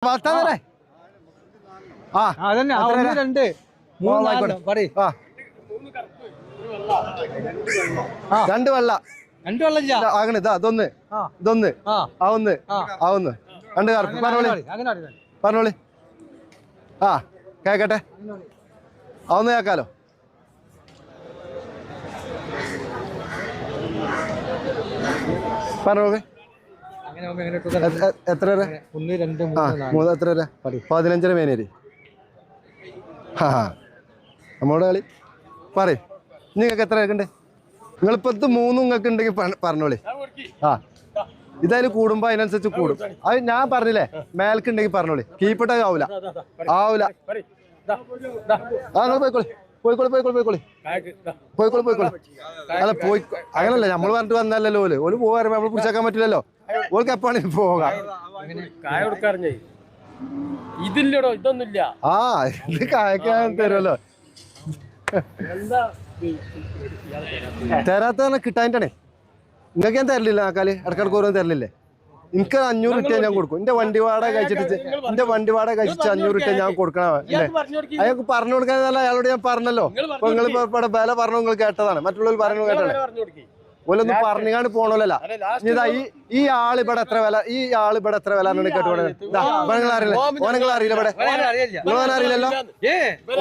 വളർത്താതെ രണ്ട് വെള്ള അങ്ങനെ അതൊന്ന് ഇതൊന്ന് ഒന്ന് ഒന്ന് രണ്ട് കറുപ്പ് പറഞ്ഞോളി ആ കേക്കട്ടെ അതൊന്ന് കേക്കാലോ പറഞ്ഞോളൂ എത്ര എത്ര 15 മേനേരി നമ്മളോട് കളി പറയും നിങ്ങൾക്ക് എത്ര കേൾക്കണ്ടേ നിങ്ങളിപ്പോ ഇത് മൂന്നും നിങ്ങൾക്ക് ഉണ്ടെങ്കിൽ പറഞ്ഞോളി ഇതായാലും കൂടുമ്പോ അതിനനുസരിച്ച് കൂടും അത് ഞാൻ പറഞ്ഞില്ലേ മേൽക്കുണ്ടെങ്കിൽ പറഞ്ഞോളി കീപ്പിട്ട ആവൂല നിങ്ങൾ പോയിക്കോളി അല്ല പോയി അങ്ങനല്ല നമ്മള് പറഞ്ഞിട്ട് വന്നല്ലോ ഓല് പോകാറ് നമ്മള് പിടിച്ചേക്കാൻ പറ്റില്ലല്ലോ ഓൾക്ക് എപ്പാണ് പോകാം ഇതില്ലടോ ഇതൊന്നുമില്ല ഇത് കായ്ക്കാൻ തരുമല്ലോ തരാത്ത കിട്ടാനിട്ടാണേ നിങ്ങൾക്ക് ഞാൻ തരലില്ല ആക്കാല് ഇടക്കിടക്ക് ഓരോന്നും തരലില്ലേ എനിക്ക് 500 രൂപ ഞാൻ കൊടുക്കും എന്റെ വണ്ടി വാടക കഴിച്ചിട്ട് 500 രൂപ ഞാൻ കൊടുക്കണം അയാൾക്ക് പറഞ്ഞു കൊടുക്കാനല്ല അയാളോട് ഞാൻ പറഞ്ഞല്ലോ നിങ്ങൾ വില പറഞ്ഞു നിങ്ങൾ കേട്ടതാണ് മറ്റുള്ളവർ പറഞ്ഞു കേട്ടാണ് ഓലൊന്നും പറഞ്ഞാണ്ട് പോണല്ലോ ഇതാ ഈ ആള് ഇവിടെ എത്ര വില കേട്ടോ അറിയില്ല ഇവിടെ അറിയില്ലല്ലോ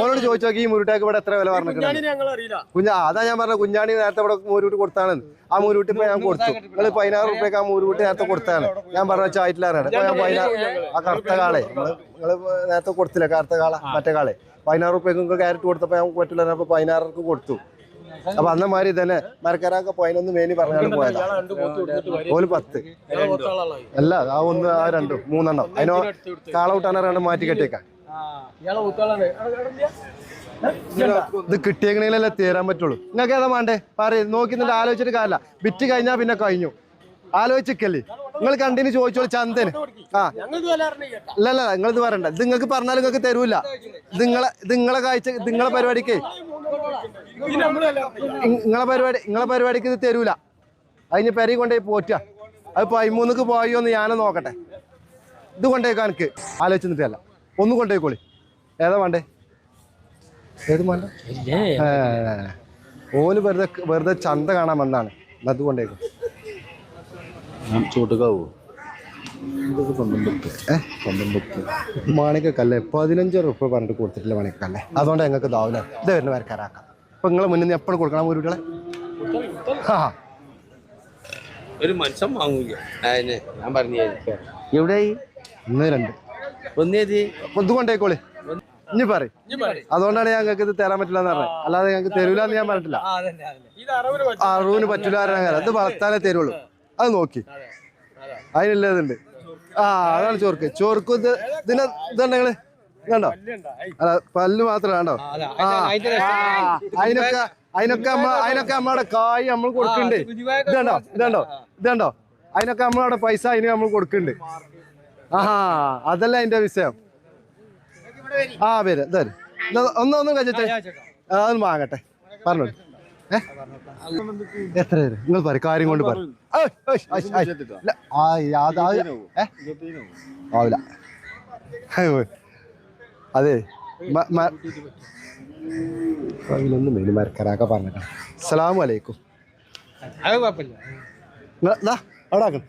ഓനോട് ചോദിച്ചു നോക്കി ഈ മുരുട്ടേക്ക് ഇവിടെ എത്ര വില പറഞ്ഞു അതാ ഞാൻ പറഞ്ഞ കുഞ്ഞാണി നേരത്തെ ഇവിടെ മൂരുവിട്ട് കൊടുത്താണ് ആ മൂരുവിട്ട് ഇപ്പൊ ഞാൻ കൊടുത്തു നിങ്ങൾ 16 രൂപയ്ക്ക് ആ മൂരുവിട്ട് നേരത്തെ കൊടുത്താണ് ഞാൻ പറഞ്ഞ ആയിട്ടില്ലാണ് ഇപ്പൊ ഞാൻ 16 ആ കറുത്ത കാളെ നിങ്ങള് നേരത്തെ കൊടുത്തില്ല കറുത്ത കാള മറ്റേ കാളെ 16 രൂപയ്ക്ക് നിങ്ങൾക്ക് ക്യാരറ്റ് കൊടുത്തപ്പോ ഞാൻ പറ്റില്ല അപ്പൊ 16 കൊടുത്തു അപ്പൊ അന്നമാതിരി തന്നെ മരക്കരാക്ക 11 മേനി പറഞ്ഞാണ് പോയതാ ഓല് 10 അല്ല ആ ഒന്ന് ആ രണ്ടും 3 എണ്ണം അതിനോ കാളൗട്ടാണ് രണ്ടും മാറ്റി കെട്ടിയേക്കാൻ ഇത് കിട്ടിയെങ്കിലല്ലേ തീരാൻ പറ്റുള്ളൂ നിങ്ങൾക്ക് ഏതാ വേണ്ടേ പറയും നോക്കി നിന്നിട്ട് ആലോചിച്ചിട്ട് കാര്യമില്ല വിറ്റ് കഴിഞ്ഞാൽ പിന്നെ കഴിഞ്ഞു ആലോചിക്കല്ലേ നിങ്ങൾ കണ്ടിന്യൂ ചോദിച്ചോളൂ ചന്തന് ഇല്ലല്ല നിങ്ങളിത് പറയണ്ട ഇത് നിങ്ങൾക്ക് പറഞ്ഞാലും നിങ്ങൾക്ക് തരൂല നിങ്ങളെ കാഴ്ച നിങ്ങളെ പരിപാടിക്ക് നിങ്ങളെ പരിപാടിക്ക് ഇത് തരൂല അതിന് പെരി കൊണ്ടുപോയി പോറ്റ അത് 13ക്ക് പോയോന്ന് ഞാനും നോക്കട്ടെ ഇത് കൊണ്ടുപോയിക്കാ എനിക്ക് ആലോചിച്ച് നിന്നിട്ടല്ല ഒന്ന് കൊണ്ടുപോയിക്കോളി ഏതാ വേണ്ടേ ഏത് വേണ്ട ഓന് വെറുതെ ചന്ത കാണാൻ വന്നാണ് അത് കൊണ്ടേക്കോ മാണിക്കല്ലേ 15 രൂപ പറഞ്ഞിട്ട് കൊടുത്തിട്ടില്ല മാണിക്കല്ലേ അതുകൊണ്ട് ഞങ്ങൾക്ക് ഇതാവില്ല ഇത് വരുന്ന വരക്കാരാക്കാം അപ്പൊ നിങ്ങളെ മുന്നിൽ എപ്പോഴും കൊടുക്കണം ഒരു കുട്ടികളെ ഒരു മനുഷ്യൻ വാങ്ങൂല ഞാൻ പറഞ്ഞു എവിടെയായി 1 2 ഇത് കൊണ്ടേക്കോളി ഇനി പറയും അതുകൊണ്ടാണ് ഞങ്ങൾക്ക് ഇത് തരാൻ പറ്റില്ല എന്ന് പറഞ്ഞത് അല്ലാതെ ഞങ്ങൾക്ക് തരൂല എന്ന് ഞാൻ പറഞ്ഞിട്ടില്ല അറിവിന് പറ്റില്ല ഇത് വളർത്താനേ തരുള്ളൂ അത് നോക്കി അതിനുള്ളതുണ്ട് അതാണ് ചോർക്ക് ഇതുണ്ടെങ്കില് കണ്ടോ അല്ല പല്ല് മാത്രം കണ്ടോ അതിനൊക്കെ നമ്മടെ കായ് നമ്മൾ കൊടുക്കണ്ട് ഇതുണ്ടോ അതിനൊക്കെ നമ്മളവിടെ പൈസ അതിന് നമ്മൾ കൊടുക്കണ്ട് അതല്ല അതിന്റെ വിഷയം പേര് ഒന്നും കഴിച്ചിട്ടേ അതൊന്നും വാങ്ങട്ടെ പറഞ്ഞോളൂ എത്ര പേര് നിങ്ങൾ പറയും കാര്യം കൊണ്ട് പറയും ആവില്ല അതെ അതിലൊന്നും മേല് മരക്കരാക്ക പറഞ്ഞ അസ്സലാമു അലൈക്കും അവിടെ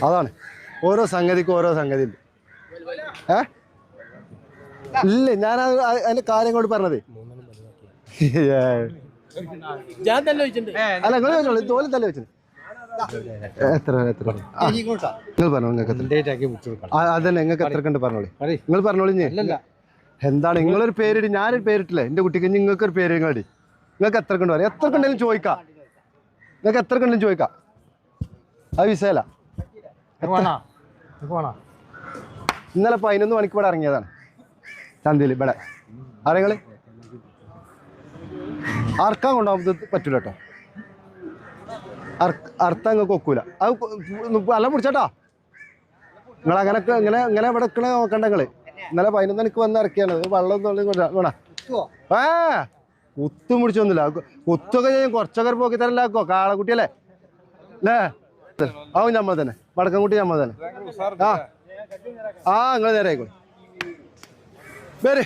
അതാണ് ഓരോ സംഗതിക്കും ഓരോ സംഗതി ഉണ്ട് ഇല്ല ഞാൻ അതിന്റെ കാര്യം കൊണ്ട് പറഞ്ഞത് അല്ല നിങ്ങൾ ചോദിച്ചോളൂ തോല് തല്ല വെച്ചു എത്ര നിങ്ങൾ പറഞ്ഞു അതന്നെ നിങ്ങൾക്ക് എത്ര കണ്ട് പറഞ്ഞോളി നിങ്ങൾ പറഞ്ഞോളി എന്താണ് നിങ്ങളൊരു പേരിടി ഞാനൊരു പേരിട്ടില്ലേ എന്റെ കുട്ടിക്ക് നിങ്ങൾക്കൊരു പേര് നിങ്ങളടി നിങ്ങൾക്ക് എത്ര കണ്ട് പറയാം എത്ര കണ്ടെങ്കിലും ചോദിക്കാം നിങ്ങൾക്ക് എത്ര കണ്ടെങ്കിലും ചോദിക്കാം അത് വിഷയമല്ല ഇന്നലെ 11 മണിക്ക് ഇവിടെ ഇറങ്ങിയതാണ് ചന്തയിൽ ഇവിടെ ആരെങ്ങള് അർക്കാൻ കൊണ്ടാവുന്നത് പറ്റൂല കേട്ടോ അർത്ഥം നിങ്ങൾക്ക് ഒക്കൂല അത് നല്ല പിടിച്ചോട്ടോ നിങ്ങൾ അങ്ങനൊക്കെ ഇങ്ങനെ ഇവിടെ നോക്കണ്ട നിങ്ങള് ഇന്നലെ 11 മണിക്ക് വന്ന് ഇറക്കിയാണ് വെള്ളം വേണ കുത്തും പിടിച്ചൊന്നുമില്ല കുത്തൊക്കെ ചെയ്യും കുറച്ചൊക്കെ പോക്കി തരലാക്കോ കാളക്കുട്ടിയല്ലേ അല്ലേ ആവും നമ്മൾ തന്നെ വടക്കൻകുട്ടി നമ്മൾ തന്നെ നിങ്ങൾ നേരെ ആയിക്കോളൂ പേര്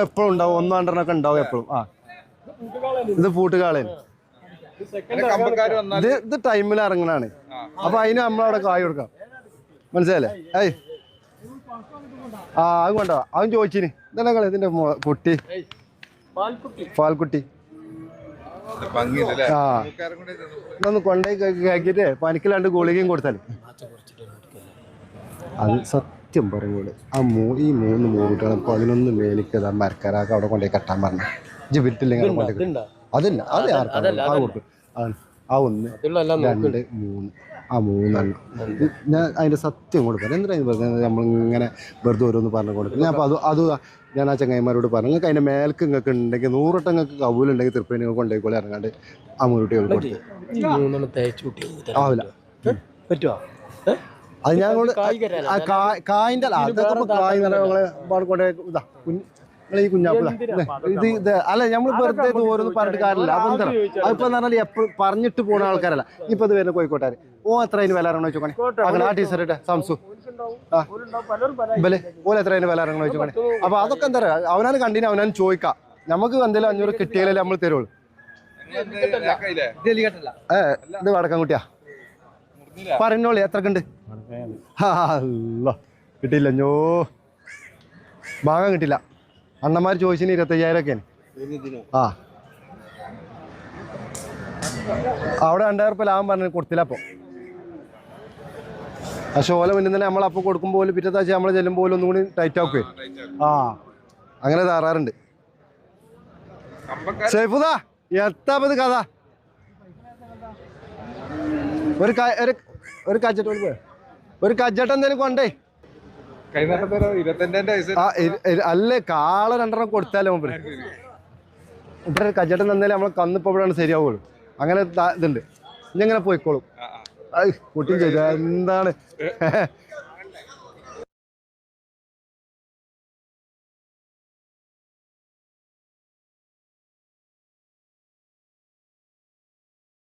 എപ്പോഴും ഉണ്ടാവും 1-2 ഉണ്ടാവും എപ്പോഴും. ഇത് പൂട്ടുകാളേന് ഇത് ടൈമിൽ ഇറങ്ങണാണ്. അപ്പൊ അതിന് നമ്മളവിടെ കായ് കൊടുക്കാം. മനസ്സിലല്ലേ? ഏയ് അത് കൊണ്ടുപോവാ. അവൻ ചോദിച്ചിന് ഇതെല്ലാം ഇതിന്റെ കുട്ടി പാൽക്കുട്ടി ഇതൊന്ന് കൊണ്ടേ കഴിക്കിട്ട് പനിക്കില്ലാണ്ട് ഗുളികയും കൊടുത്താൽ അത് സത്യം പറഞ്ഞോളൂ. ഈ 3 മൂക്കുട്ടികളും 11 മേലിക്ക് മരക്കാരാക്ക് അവിടെ കൊണ്ടുപോയി കെട്ടാൻ പറഞ്ഞു. ഇജ്ജ് വിട്ടില്ലെങ്കിൽ അതില്ല അത് കൊടുക്കും. ആ 1 2 3 ആ 3 ഞാൻ അതിന്റെ സത്യം കൊടുക്കാം. എന്തിനാണ് പറഞ്ഞത്? നമ്മളിങ്ങനെ വെറുതെ ഓരോന്ന് പറഞ്ഞു കൊടുക്കും. ഞാൻ അപ്പോൾ അത് ഞാൻ ആ ചങ്ങായിമാരോട് പറഞ്ഞു, നിങ്ങൾക്ക് അതിന്റെ മേൽക്ക് നിങ്ങൾക്ക് ഉണ്ടെങ്കിൽ 100 വട്ടം നിങ്ങൾക്ക് കവൂലുണ്ടെങ്കിൽ തിരുപ്പതി നിങ്ങൾ കൊണ്ടുപോയിക്കോളെ ഇറങ്ങാണ്ട് ആ മൂരുട്ടികൾ കൊടുത്ത് ആവില്ല. പറ്റുമോ? അത് ഞാൻ കായിന്റെ അതൊക്കെ കായ് കൊണ്ടുപോയി ഇതാ ഈ കുഞ്ഞാപ്പിള ഇത് അല്ല നമ്മൾ വെറുതെ ഓരോന്ന് പറഞ്ഞിട്ട് കാര്യമില്ല. അതെന്താ അതിപ്പോ എന്ന് പറഞ്ഞാൽ എപ്പോഴും പറഞ്ഞിട്ട് പോകുന്ന ആൾക്കാരല്ല. ഇപ്പൊ ഇത് വരുന്ന കോഴിക്കോട്ടുകാർ എത്ര അതിന് വില ഇറങ്ങണം വെച്ചോക്കണേ. അങ്ങനെ ആ ടീച്ചറിട്ടെ സംസു ഓല എത്ര അതിന് വില ഇറങ്ങണം വെച്ചോക്കണേ. അപ്പൊ അതൊക്കെ എന്താ പറയാ, അവനാണ് കണ്ടിന് അവനാണ് ചോദിക്കാം. നമുക്ക് എന്തെങ്കിലും 500 കിട്ടിയാലേ നമ്മൾ തരുള്ളൂ. ഇത് വടക്കൻകുട്ടിയാ പറഞ്ഞോളി എത്രക്കുണ്ട്? കിട്ടിയില്ല ഞോ ഭാഗം കിട്ടില്ല. അണ്ണന്മാർ ചോദിച്ചിന് 25,000 ഒക്കെയാണ്. അവിടെ 2,000 റുപ്യ ലാഭം പറഞ്ഞു കൊടുത്തില്ല. അപ്പോൾ പക്ഷെ ഓല മുന്നിൽ തന്നെ നമ്മളപ്പോൾ കൊടുക്കുമ്പോൾ പിറ്റത്തെ ആഴ്ച നമ്മൾ ചെല്ലുമ്പോൾ ഒന്നും കൂടി ടൈറ്റ് ആക്കുകയെ. അങ്ങനെ താറാറുണ്ട്. സൈഫുദാ എത്താപ്പത് കഥ ഒരു കച്ചട്ട ഒരു കച്ചട്ട എന്തേലും കൊണ്ടേ അല്ലേ കാള 2 കൊടുത്താലോ മുമ്പ് ഇവിടെ കച്ചട്ടം തന്നാലും നമ്മളെ കന്നിപ്പോ ഇവിടെയാണ് ശരിയാവുള്ളൂ. അങ്ങനെ ഇതുണ്ട്. ഇനി എങ്ങനെ പോയിക്കോളും. കുട്ടി ചെയ്ത എന്താണ്